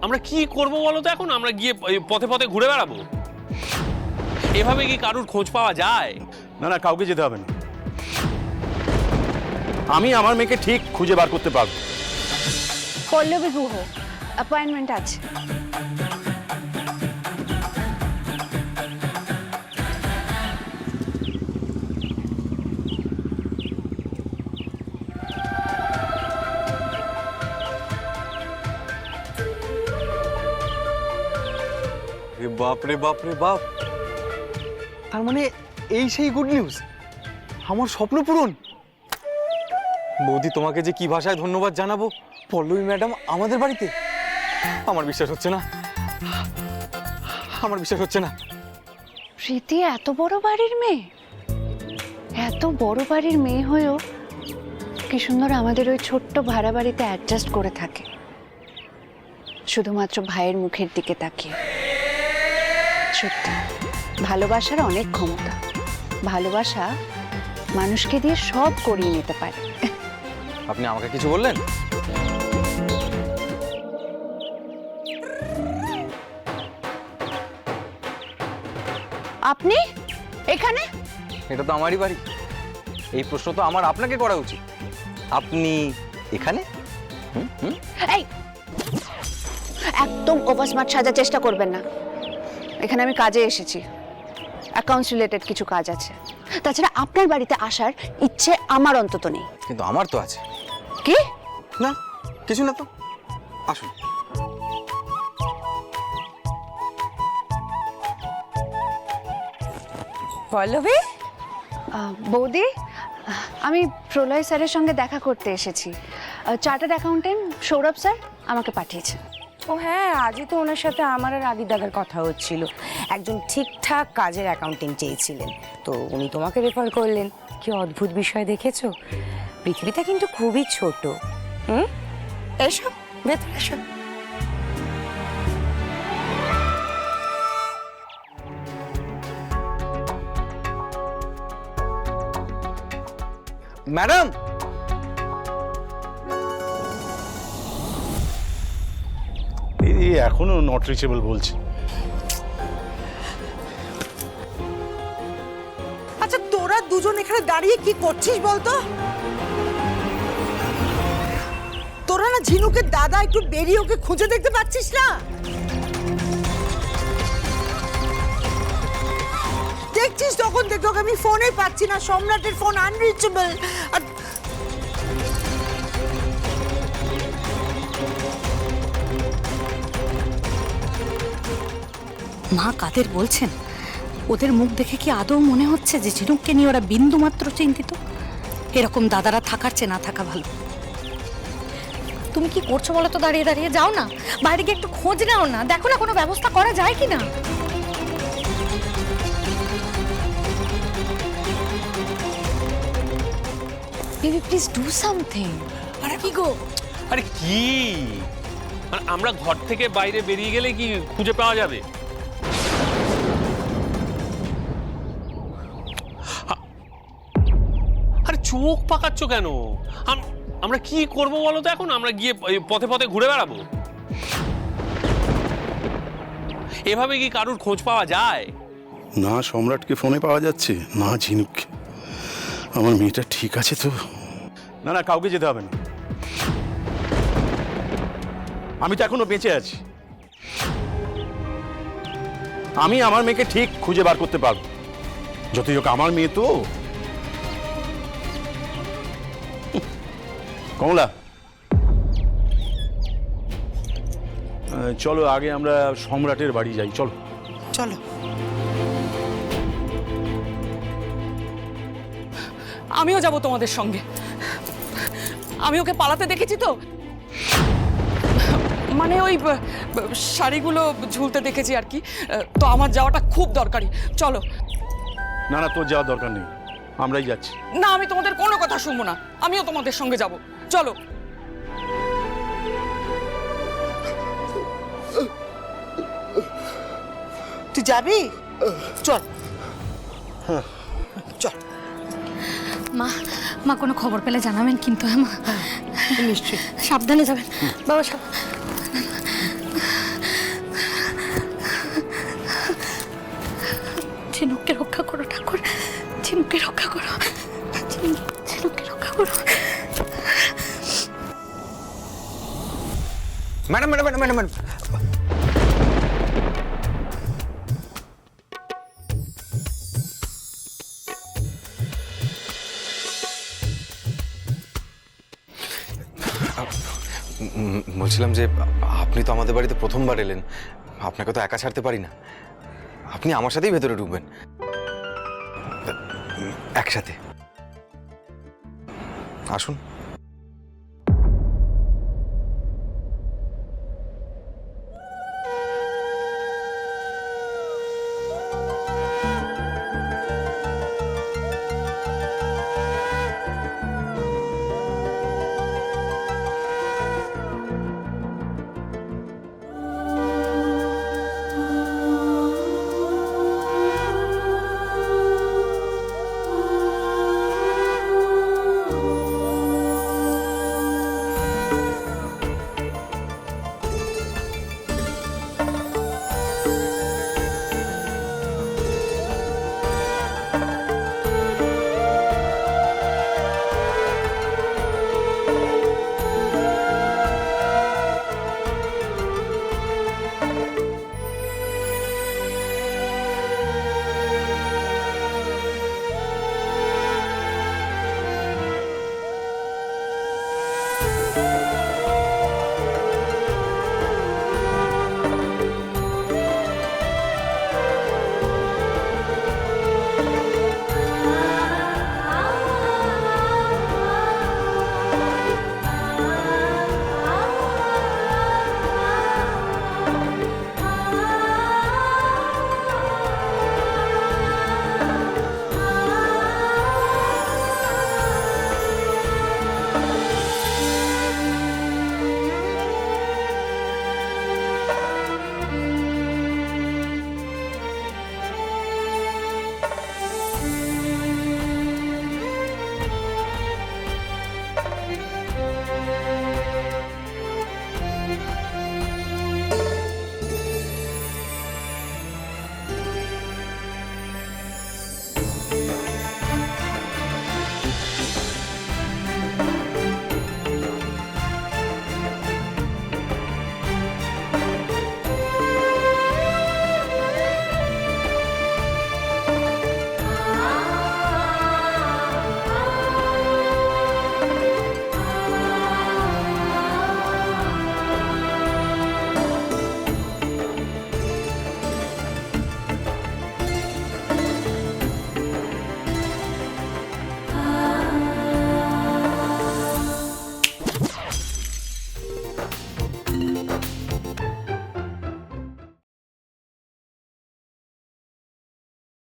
আমরা কি করব বলো তো? এখন আমরা গিয়ে পথে পথে ঘুরে বেড়াবো? এভাবে কি কারুর খোঁজ পাওয়া যায়? না না, কাউকে যেতে হবে না। আমি আমার মেয়েকে ঠিক খুঁজে বার করতে পারবো। পল্লবী গুহ, অ্যাপয়েন্টমেন্ট আছে। বাপ রে বাপ রে বাপ, তার মানে এই সেই গুড নিউজ, আমার স্বপ্ন পূরণ। বৌদি, তোমাকে যে কি ভাষায় ধন্যবাদ জানাবো। পল্লবী ম্যাডাম আমাদের বাড়িতে, আমার বিশ্বাস হচ্ছে না, আমার বিশ্বাস হচ্ছে না। প্রীতি এত বড় বাড়ির মেয়ে, এত বড় বাড়ির মেয়ে হয়েও কি সুন্দর আমাদের ওই ছোট্ট ভাড়া বাড়িতে অ্যাডজাস্ট করে থাকে, শুধুমাত্র ভাইয়ের মুখের দিকে তাকিয়ে। সত্যি ভালোবাসার অনেক ক্ষমতা। ভালোবাসা মানুষকে দিয়ে সব করিয়ে নিতে পারে। আপনি আমাকে কিছু বললেন? আপনি এখানে? এটা তো আমারই বাড়ি, এই প্রশ্ন তো আমার আপনাকে করা উচিত। আপনি এখানে? এই, একদম ওভার স্মার্ট সাজার চেষ্টা করবেন না। এখানে আমি কাজে এসেছি, অ্যাকাউন্টস রিলেটেড কিছু কাজ আছে। তাছাড়া আপনার বাড়িতে আসার ইচ্ছে আমার অন্তত নেই। কিন্তু আমার তো আছে। কি? না, কিছু না তো, আসুন। পল্লবী, বৌদি, আমি প্রলয় স্যারের সঙ্গে দেখা করতে এসেছি। চার্টার্ড অ্যাকাউন্টেন্ট সৌরভ স্যার আমাকে পাঠিয়েছেন। ও হ্যাঁ, আজই তো ওনার সাথে আমার আর আদি দাদার কথা হচ্ছিল। একজন ঠিকঠাক কাজের অ্যাকাউন্টেন্ট চেয়েছিলেন, তো উনি তোমাকে রেফার করলেন। কি অদ্ভুত বিষয় দেখেছো, পৃথিবীটা কিন্তু খুবই ছোট। এসো ভেতরে এসো। ম্যাডাম, এই এখনো নট রিচেবল বলছে। আচ্ছা, তোরা দুজন এখানে দাঁড়িয়ে কি করছিস বলতো? তোরা না ঝিনুকের দাদা একটু বেরিয়ে ওকে খুঁজে দেখতে পাচ্ছিস না? দেখছিস তখন দেখো আমি ফোনে পাচ্ছি না, সম্রাটের ফোন আনরিচেবল। আর মা কাদের বলছেন? ওদের মুখ দেখে কি আদৌ মনে হচ্ছে যে ঝিনুককে নিয়ে ওরা বিন্দু মাত্র চিন্তিত? এরকম দাদারা থাকার চেয়ে না থাকা ভালো। তুমি কি করছো বলো তো? দাঁড়িয়ে দাঁড়িয়ে যাও না, বাইরে গিয়ে একটু খোঁজ নাও না, দেখো না কোনো ব্যবস্থা করা যায় কি না। Baby please do something. আরে কি গো? আরে কি, মানে আমরা ঘর থেকে বাইরে বেরিয়ে গেলে কি খুঁজে পাওয়া যাবে? আরে চোখ পাকাচ্ছ কেন? আমরা কি করব বলো তো? এখন আমরা গিয়ে পথে পথে ঘুরে বেড়াবো? এভাবে কি কারুর খোঁজ পাওয়া যায়? না সম্রাটকে ফোনে পাওয়া যাচ্ছে, না ঝিনুককে। আমার মেয়েটা ঠিক আছে তো? না না, কাউকে যেতে হবে না। আমি তো এখনো বেঁচে আছি। আমি আমার মেয়েকে ঠিক খুঁজে বার করতে পারবো। যতই হোক আমার মেয়ে তো। কমলা, চলো আগে আমরা সম্রাটের বাড়ি যাই, চলো। চলো। আমিও যাব তোমাদের সঙ্গে। আমি ওকে পালাতে দেখেছি তো, মানে ওই শাড়িগুলো ঝুলতে দেখেছি আর কি। তো আমার যাওয়াটা খুব দরকারি, চলো। না না, তোর যাওয়ার দরকার নেই, আমরাই যাচ্ছি। না, আমি তোমাদের কোনো কথা শুনবো না, আমিও তোমাদের সঙ্গে যাব, চলো। তুই যাবি? চল চল। মা, মা কোনো খবর পেলে জানাবেন কিন্তু। হ্যাঁ মা, নিশ্চয়ই। সাবধানে যাবেন বাবা। ম্যাডাম ম্যাডাম ম্যাডাম ম্যাডাম বলছিলাম যে আপনি তো আমাদের বাড়িতে প্রথমবার এলেন, আপনাকে তো একা ছাড়তে পারি না। আপনি আমার সাথেই ভেতরে ঢুকবেন, একসাথে আসুন।